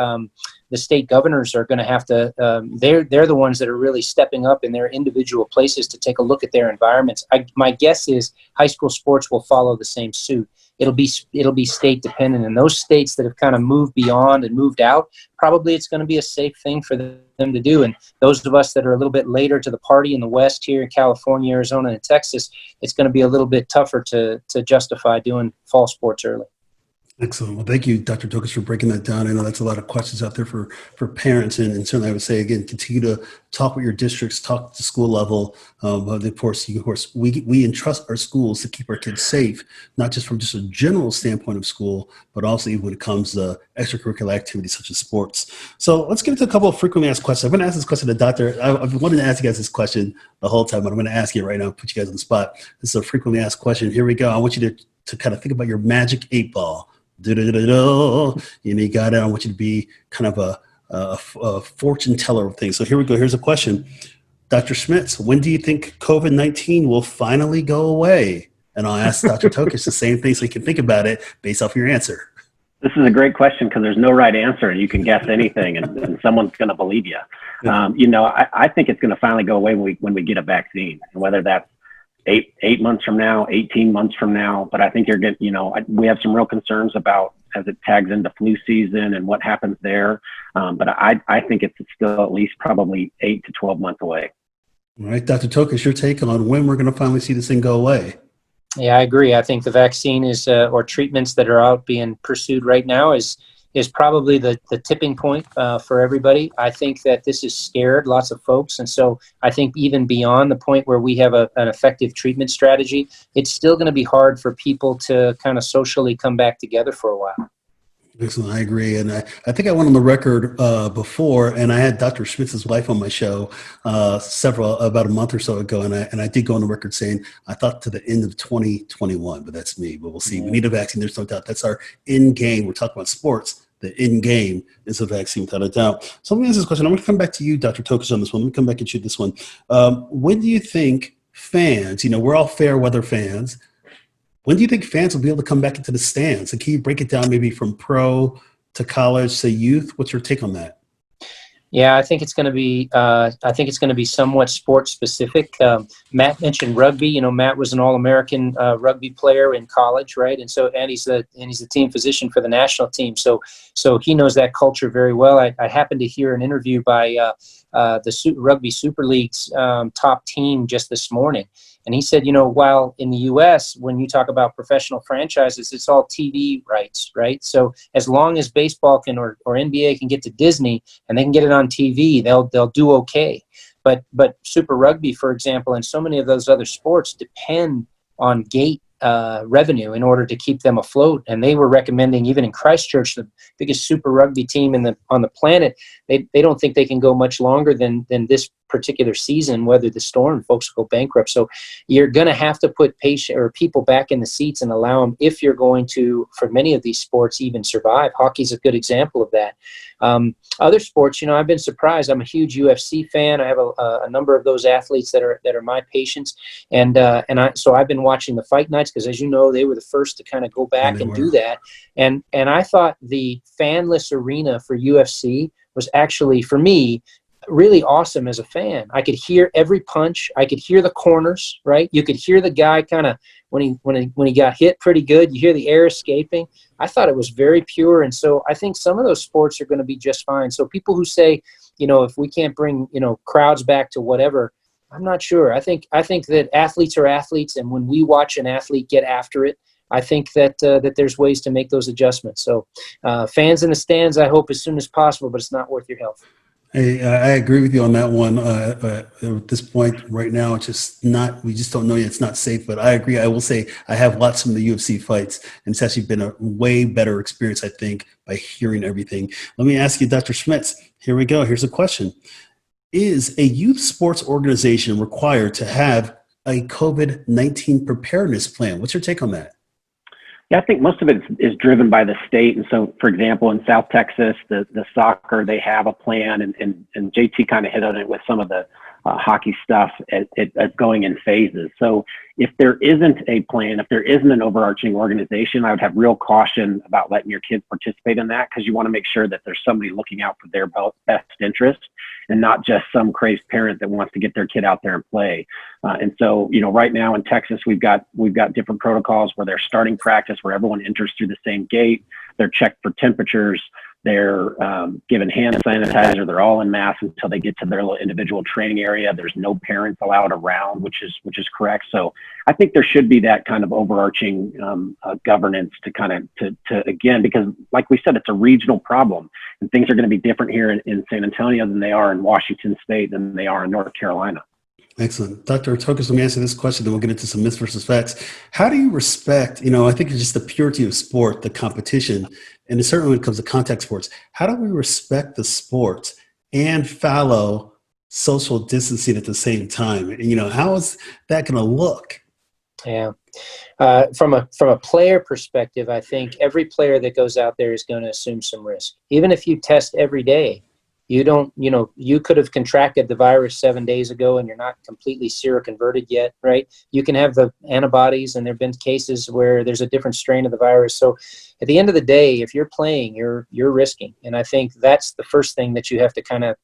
state governors are going to have to. They're the ones that are really stepping up in their individual places to take a look at their environments. My guess is high school sports will follow the same suit. It'll be state dependent. In those states that have kind of moved beyond and moved out, probably it's going to be a safe thing for them to do. And those of us that are a little bit later to the party in the West here in California, Arizona, and Texas, it's going to be a little bit tougher to justify doing fall sports early. Excellent. Well, thank you, Dr. Tokish, for breaking that down. I know that's a lot of questions out there for parents, and certainly I would say, again, continue to talk with your districts, talk to school level. But of course, we entrust our schools to keep our kids safe, not just from just a general standpoint of school, but also even when it comes to extracurricular activities such as sports. So let's get into a couple of frequently asked questions. I'm going to ask this question to Doctor. I've wanted to ask you guys this question the whole time, but I'm going to ask you right now, put you guys on the spot. This is a frequently asked question. Here we go. I want you to kind of think about your magic 8 ball. You got it. I want you to be kind of a fortune teller of things. So here we go. Here's a question. Dr. Schmitz, when do you think COVID-19 will finally go away? And I'll ask Dr. Tokish the same thing so you can think about it based off your answer. This is a great question because there's no right answer, and you can guess anything, and someone's going to believe you. I think it's going to finally go away when we get a vaccine, and whether that's 8 months from now, 18 months from now. But I think we have some real concerns about as it tags into flu season and what happens there. But I think it's still at least probably 8 to 12 months away. All right, Dr. Tokish, your take on when we're going to finally see this thing go away? Yeah, I agree. I think the vaccine is, or treatments that are out being pursued right now is probably the tipping point for everybody. I think that this has scared lots of folks. And so I think even beyond the point where we have an effective treatment strategy, it's still going to be hard for people to kind of socially come back together for a while. Excellent. I agree. And I think I went on the record before, and I had Dr. Schmitz's wife on my show about a month or so ago. And I did go on the record saying, I thought to the end of 2021, but that's me. But we'll see. We need a vaccine. There's no doubt. That's our end game. We're talking about sports. The end game is a vaccine, without a doubt. So let me ask this question. I'm going to come back to you, Dr. Tokish, on this one. Let me come back at you this one. When do you think fans, we're all fair weather fans, when do you think fans will be able to come back into the stands? And can you break it down maybe from pro to college to youth? What's your take on that? Yeah, I think it's going to be somewhat sports specific. Matt mentioned rugby. Matt was an All-American rugby player in college, right? And he's the team physician for the national team. So he knows that culture very well. I happened to hear an interview by the Rugby Super League's top team just this morning, And he said, while in the U.S., when you talk about professional franchises, it's all TV rights, right? So as long as baseball can or NBA can get to Disney and they can get it on TV, they'll do okay. But Super Rugby, for example, and so many of those other sports depend on gate revenue in order to keep them afloat. And they were recommending, even in Christchurch, the biggest Super Rugby team on the planet, they don't think they can go much longer than this particular season, weather the storm. Folks will go bankrupt. So you're going to have to put people back in the seats and allow them, if you're going to, for many of these sports, even survive. Hockey's a good example of that. Other sports, I've been surprised. I'm a huge UFC fan. I have a number of those athletes that are my patients, so I've been watching the fight nights because, as you know, they were the first to kind of go back and do that. And I thought the fanless arena for UFC was actually, for me, really awesome as a fan. I could hear every punch. I could hear the corners, right? You could hear the guy kind of when he got hit pretty good. You hear the air escaping. I thought it was very pure, and so I think some of those sports are going to be just fine. So people who say, if we can't bring crowds back to whatever, I'm not sure. I think that athletes are athletes, and when we watch an athlete get after it, I think that there's ways to make those adjustments. So fans in the stands, I hope as soon as possible, but it's not worth your health. Hey, I agree with you on that one. At this point right now, it's just not, we just don't know yet. It's not safe, but I agree. I will say I have watched some of the UFC fights, and it's actually been a way better experience, I think, by hearing everything. Let me ask you, Dr. Schmitz, here we go. Here's a question. Is a youth sports organization required to have a COVID-19 preparedness plan? What's your take on that? Yeah, I think most of it is driven by the state. And so, for example, in South Texas, the soccer, they have a plan, and JT kind of hit on it with some of the hockey stuff at going in phases. So if there isn't a plan, if there isn't an overarching organization, I would have real caution about letting your kids participate in that, because you want to make sure that there's somebody looking out for their best interest and not just some crazed parent that wants to get their kid out there and play. And so, right now in Texas, we've got different protocols where they're starting practice, where everyone enters through the same gate. They're checked for temperatures. They're given hand sanitizer. They're all in masks until they get to their little individual training area. There's no parents allowed around, which is correct. So I think there should be that kind of overarching governance to again, because like we said, it's a regional problem, and things are going to be different here in San Antonio than they are in Washington State than they are in North Carolina. Excellent. Dr. Tokish, let me answer this question, then we'll get into some myths versus facts. How do you respect, I think it's just the purity of sport, the competition, and certainly when it comes to contact sports, how do we respect the sport and follow social distancing at the same time? How is that going to look? Yeah. From a player perspective, I think every player that goes out there is going to assume some risk. Even if you test every day, you could have contracted the virus 7 days ago and you're not completely seroconverted yet, right? You can have the antibodies, and there have been cases where there's a different strain of the virus. So at the end of the day, if you're playing, you're risking. And I think that's the first thing that you have to kind of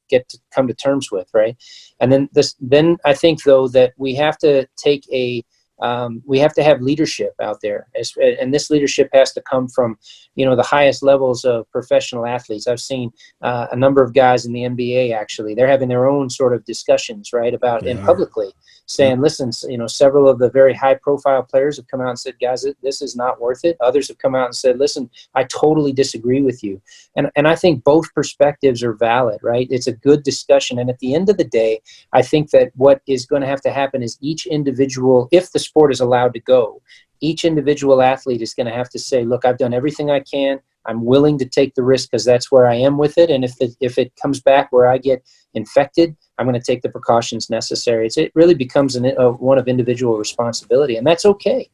come to terms with, right? And then I think, though, that we have to take we have to have leadership out there, and this leadership has to come from, the highest levels of professional athletes. I've seen a number of guys in the NBA, actually, they're having their own sort of discussions, right, about and publicly saying, listen, several of the very high profile players have come out and said, guys, this is not worth it. Others have come out and said, listen, I totally disagree with you. And I think both perspectives are valid, right? It's a good discussion. And at the end of the day, I think that what is going to have to happen is each individual, if the sport is allowed to go, each individual athlete is going to have to say, look, I've done everything I can. I'm willing to take the risk because that's where I am with it. And if it comes back where I get infected, I'm going to take the precautions necessary. It really becomes one of individual responsibility, and that's okay.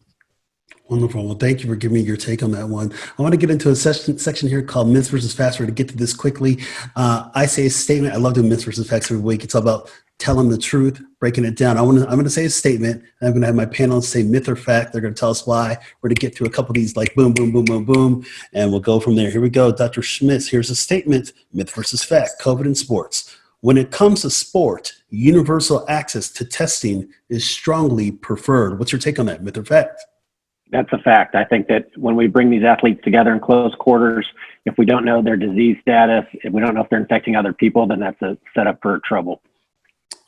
Wonderful. Well, thank you for giving me your take on that one. I want to get into a section here called myths versus facts. We're going to get to this quickly. I say a statement. I love doing myths versus facts every week. It's all about telling the truth, breaking it down. I'm going to say a statement, and I'm going to have my panelists say myth or fact. They're going to tell us why. We're going to get through a couple of these, like boom, boom, boom, boom, boom, and we'll go from there. Here we go. Dr. Schmitz, here's a statement, myth versus fact, COVID in sports. When it comes to sport, universal access to testing is strongly preferred. What's your take on that, myth or fact? That's a fact. I think that when we bring these athletes together in close quarters, if we don't know their disease status, if we don't know if they're infecting other people, then that's a setup for trouble.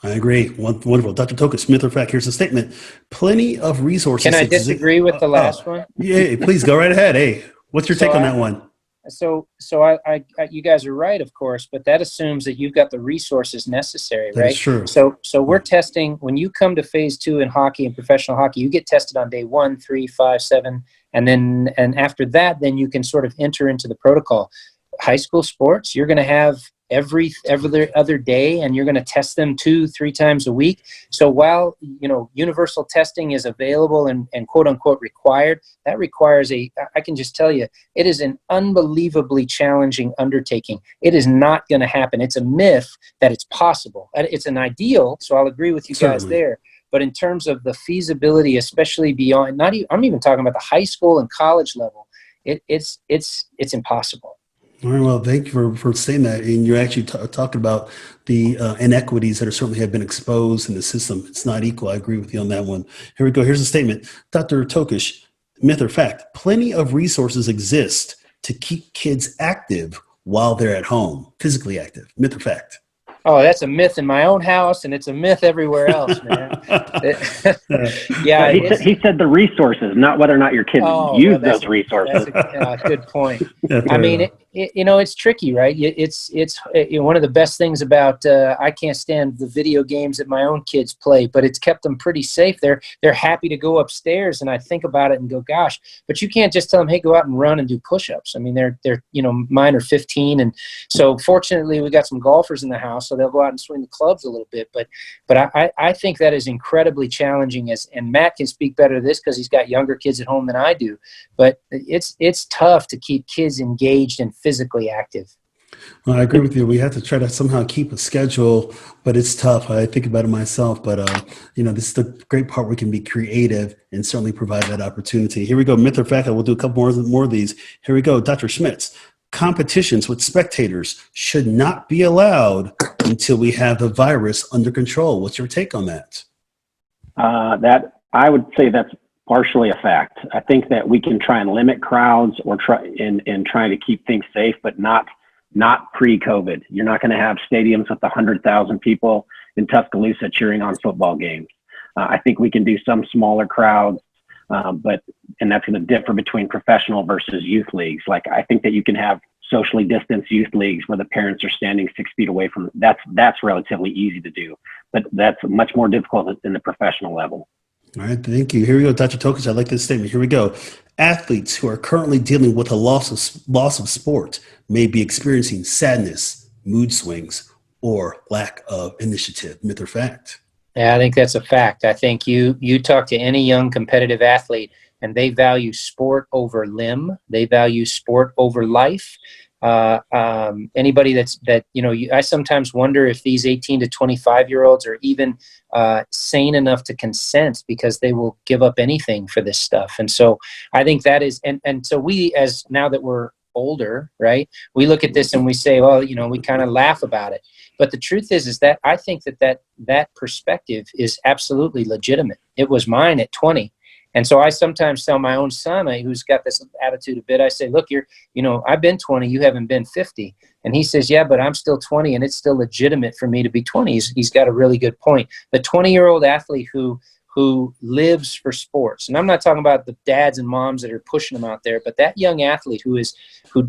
I agree. Wonderful. Dr. Tokish, myth or fact? Here's a statement. Plenty of resources. Can I disagree with the last one? Yeah, please go right ahead. Hey, what's your take on that one? So you guys are right, of course, but that assumes that you've got the resources necessary, right? That's true. So we're testing, when you come to phase 2 in hockey and professional hockey, you get tested on day 1, 3, 5, 7, and after that, then you can sort of enter into the protocol. High school sports, you're going to have every other day, and you're going to test them 2-3 times a week. So while, universal testing is available and quote unquote required, that requires I can just tell you, it is an unbelievably challenging undertaking. It is not going to happen. It's a myth that it's possible. It's an ideal, so I'll agree with you guys there. But in terms of the feasibility, especially beyond, I'm even talking about the high school and college level, it's impossible. All right, well, thank you for saying that. And you're actually talking about the inequities that certainly have been exposed in the system. It's not equal. I agree with you on that one. Here we go. Here's a statement. Dr. Tokish, myth or fact? Plenty of resources exist to keep kids active while they're at home, physically active. Myth or fact? Oh, that's a myth in my own house, and it's a myth everywhere else, man. Yeah, he said the resources, not whether or not your kids use those resources. That's a good point. I mean, it's tricky, right? It's one of the best things about I can't stand the video games that my own kids play, but it's kept them pretty safe. They're happy to go upstairs, and I think about it and go, gosh, but you can't just tell them, hey, go out and run and do push-ups. I mean, they're mine are 15, and so fortunately we got some golfers in the house, so they'll go out and swing the clubs a little bit. But I think that is incredibly challenging, and Matt can speak better to this because he's got younger kids at home than I do. But it's tough to keep kids engaged and physically active. Well, I agree with you. We have to try to somehow keep a schedule, but it's tough. I think about it myself, but this is the great part. We can be creative and certainly provide that opportunity. Here we go. Myth or fact? We'll do a couple more of these. Here we go. Dr. Schmitz. Competitions with spectators should not be allowed until we have the virus under control. What's your take on that? That I would say that's partially a fact. I think that we can try and limit crowds or try to keep things safe, but not pre-COVID. You're not going to have stadiums with 100,000 people in Tuscaloosa cheering on football games. I think we can do some smaller crowds, and that's going to differ between professional versus youth leagues. Like, I think that you can have socially distanced youth leagues where the parents are standing 6 feet away from them. That's relatively easy to do, but that's much more difficult in the professional level. All right, thank you. Here we go, Dr. Tokish. I like this statement. Here we go. Athletes who are currently dealing with a loss of sport may be experiencing sadness, mood swings, or lack of initiative. Myth or fact? Yeah, I think that's a fact. I think you talk to any young competitive athlete, and they value sport over limb. They value sport over life. Anybody I sometimes wonder if these 18 to 25-year-olds are even sane enough to consent, because they will give up anything for this stuff. And so I think that is, and so we, as now that we're older, right, we look at this and we say, well, we kind of laugh about it. But the truth is that I think that perspective is absolutely legitimate. It was mine at 20. And so I sometimes tell my own son, who's got this attitude a bit, I say, look, I've been 20, you haven't been 50. And he says, yeah, but I'm still 20, and it's still legitimate for me to be 20. He's got a really good point. The 20-year-old athlete who lives for sports, and I'm not talking about the dads and moms that are pushing them out there, but that young athlete who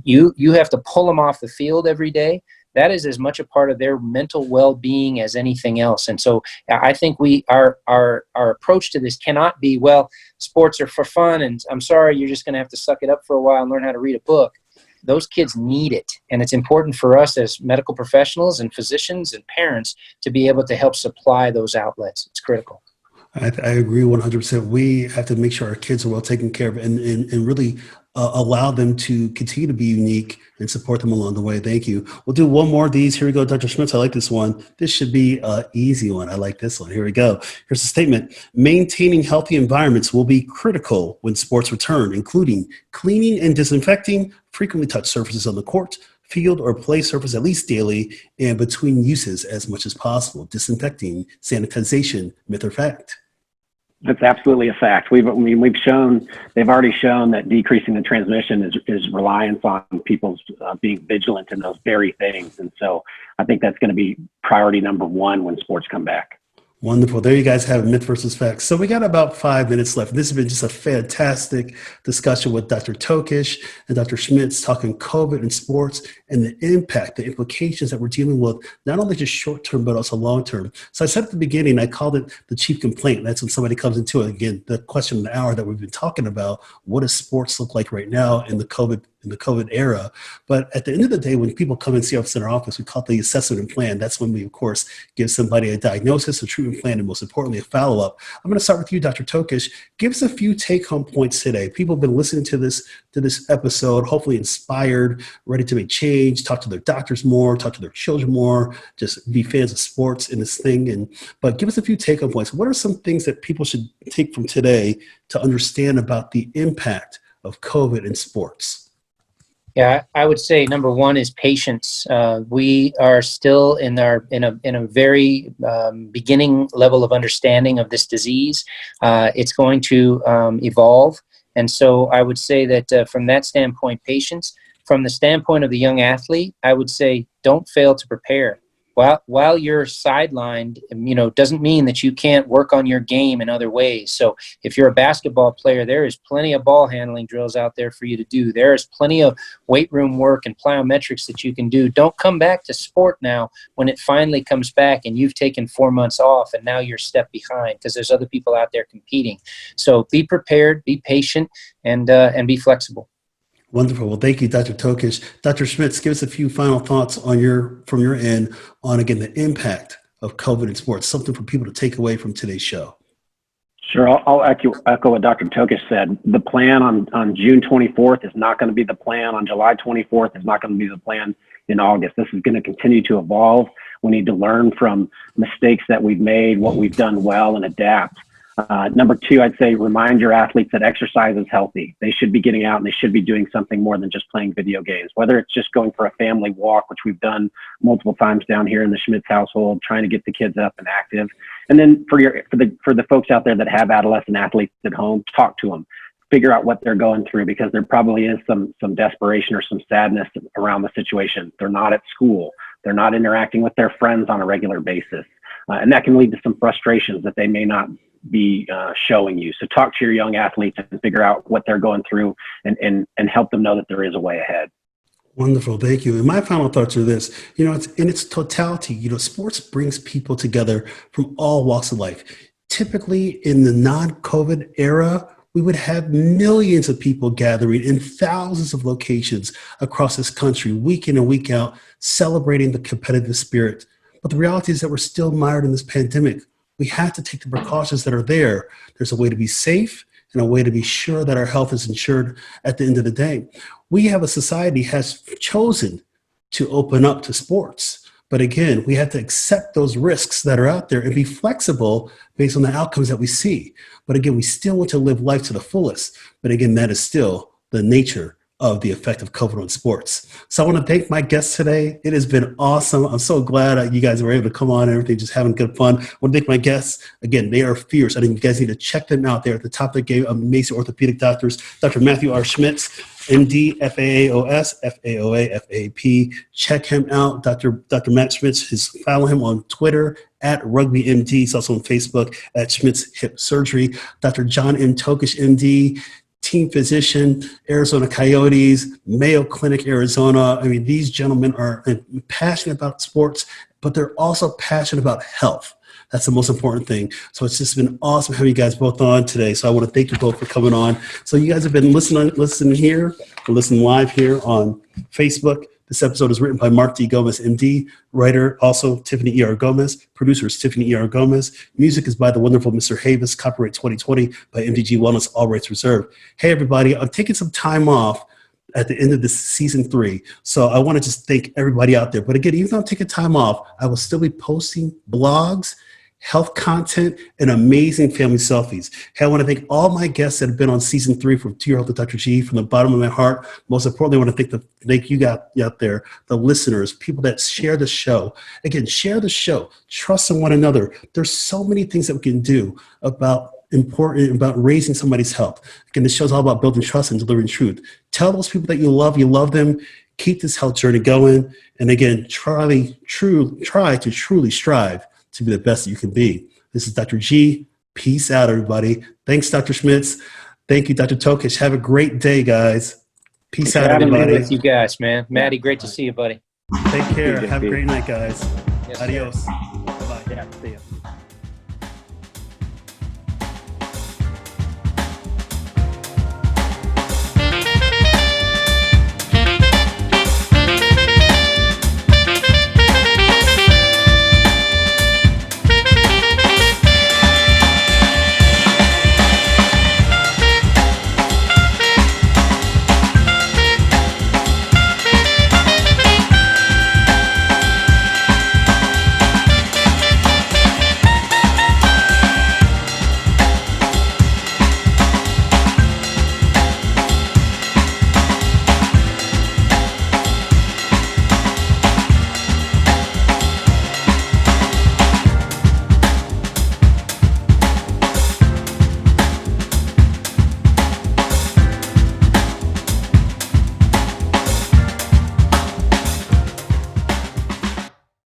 you have to pull them off the field every day, that is as much a part of their mental well-being as anything else. And so I think our approach to this cannot be, well, sports are for fun, and I'm sorry, you're just going to have to suck it up for a while and learn how to read a book. Those kids need it. And it's important for us as medical professionals and physicians and parents to be able to help supply those outlets. It's critical. I agree 100%. We have to make sure our kids are well taken care of and really allow them to continue to be unique and support them along the way. Thank you. We'll do one more of these. Here we go, Dr. Schmitz. I like this one. This should be an easy one. I like this one. Here we go. Here's the statement. Maintaining healthy environments will be critical when sports return, including cleaning and disinfecting frequently touched surfaces on the court, field, or play surface at least daily, and between uses as much as possible. Disinfecting, sanitization, myth or fact? That's absolutely a fact. They've already shown that decreasing the transmission is reliance on people's being vigilant in those very things. And so I think that's going to be priority number one when sports come back. Wonderful. There you guys have myth versus facts. So we got about 5 minutes left. This has been just a fantastic discussion with Dr. Tokish and Dr. Schmitz talking COVID and sports and the impact, the implications that we're dealing with, not only just short term, but also long term. So I said at the beginning, I called it the chief complaint. That's when somebody comes into it. Again, the question of the hour that we've been talking about, what does sports look like right now in the COVID era? But at the end of the day, when people come and see us in our office, we call it the assessment and plan. That's when we, of course, give somebody a diagnosis, a treatment plan, and most importantly, a follow-up. I'm going to start with you, Dr. Tokish. Give us a few take-home points today. People have been listening to this episode, hopefully inspired, ready to make change, talk to their doctors more, talk to their children more, just be fans of sports in this thing. But give us a few take-home points. What are some things that people should take from today to understand about the impact of COVID in sports? Yeah, I would say number one is patience. We are still in a very beginning level of understanding of this disease. It's going to evolve, and so I would say that from that standpoint, patience. From the standpoint of the young athlete, I would say don't fail to prepare. While you're sidelined, doesn't mean that you can't work on your game in other ways. So if you're a basketball player, there is plenty of ball handling drills out there for you to do. There is plenty of weight room work and plyometrics that you can do. Don't come back to sport now when it finally comes back and you've taken 4 months off and now you're a step behind because there's other people out there competing. So be prepared, be patient, and be flexible. Wonderful. Well, thank you, Dr. Tokish. Dr. Schmitz, give us a few final thoughts from your end on, again, the impact of COVID in sports, something for people to take away from today's show. Sure. I'll echo what Dr. Tokish said. The plan on June 24th is not going to be the plan on July 24th, is not going to be the plan in August. This is going to continue to evolve. We need to learn from mistakes that we've made, what we've done well, and adapt. Number two, I'd say remind your athletes that exercise is healthy. They should be getting out and they should be doing something more than just playing video games, whether it's just going for a family walk, which we've done multiple times down here in the Schmitz household, trying to get the kids up and active. And then for the folks out there that have adolescent athletes at home, talk to them, figure out what they're going through, because there probably is some desperation or some sadness around the situation. They're not at school. They're not interacting with their friends on a regular basis. And that can lead to some frustrations that they may not be showing you. So talk to your young athletes and figure out what they're going through and help them know that there is a way ahead. Wonderful. Thank you. And my final thoughts are this, it's in its totality, sports brings people together from all walks of life. Typically in the non-COVID era, we would have millions of people gathering in thousands of locations across this country, week in and week out, celebrating the competitive spirit. But the reality is that we're still mired in this pandemic. We have to take the precautions that are there. There's a way to be safe and a way to be sure that our health is ensured at the end of the day. We have a society has chosen to open up to sports. But again, we have to accept those risks that are out there and be flexible based on the outcomes that we see. But again, we still want to live life to the fullest. But again, that is still the nature of the effect of COVID on sports. So I want to thank my guests today. It has been awesome. I'm so glad you guys were able to come on and everything, just having good fun. I want to thank my guests. Again, they are fierce. I think you guys need to check them out. They're at the top of the game, amazing orthopedic doctors. Dr. Matthew R. Schmitz, MD, FAAOS, FAOA, FAP. Check him out. Dr. Matt Schmitz, follow him on Twitter at RugbyMD. He's also on Facebook at Schmitz Hip Surgery. Dr. John M. Tokish, MD, team physician, Arizona Coyotes, Mayo Clinic, Arizona. I mean, these gentlemen are passionate about sports, but they're also passionate about health. That's the most important thing. So it's just been awesome having you guys both on today. So I want to thank you both for coming on. So you guys have been listening here, or listening live here on Facebook. This episode is written by Mark D. Gomez, MD, writer also Tiffany E.R. Gomez, producer is Tiffany E.R. Gomez. Music is by the wonderful Mr. Havis, copyright 2020 by MDG Wellness, all rights reserved. Hey, everybody, I'm taking some time off at the end of this season 3. So I want to just thank everybody out there. But again, even though I'm taking time off, I will still be posting blogs health content, and amazing family selfies. Hey, I want to thank all my guests that have been on season 3 from To Your Health with Dr. G from the bottom of my heart. Most importantly, I want to thank you guys out there, the listeners, people that share the show. Again, share the show. Trust in one another. There's so many things that we can do about raising somebody's health. Again, this show's all about building trust and delivering truth. Tell those people that you love them. Keep this health journey going. And again, try to truly strive to be the best that you can be. This is Dr. G. Peace out, everybody. Thanks, Dr. Schmitz. Thank you, Dr. Tokish. Have a great day, guys. Peace out, everybody. With you guys, man. Maddie, great to see you, buddy. Take care. Have a great night, guys. Yes, Adios. Bye. Yeah, see you.